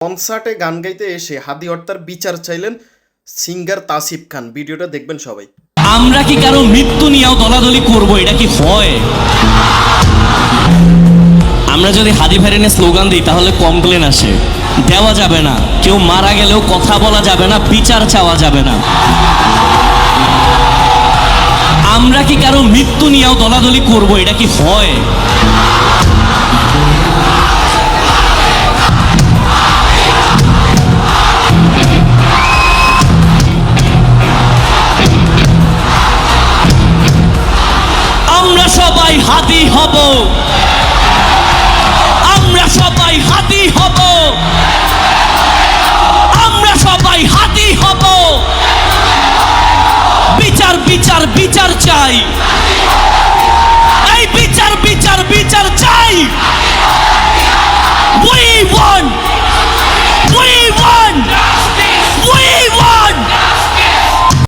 কনসার্টে গান গাইতে এসে হাদি হত্যার বিচার চাইলেন সিঙ্গার তাসিফ খান। ভিডিওটা দেখবেন সবাই। আমরা কি কারো মৃত্যু নিয়েও দলাদলি করবো? এটা কি হয়? আমরা যদি হাদি ভাইরানের স্লোগান দিই তাহলে কমপ্লেন আসে, দেওয়া যাবে না। কেউ মারা গেলেও কথা বলা যাবে না, বিচার চাওয়া যাবে না। আমরা কি কারো মৃত্যু নিয়েও দলাদলি করবো? এটা কি হয়? আমরা সবাই হাদি হব, আমরা সবাই হাদি হব, আমরা সবাই হাদি হব। বিচার বিচার বিচার চাই, এই বিচার বিচার বিচার চাই।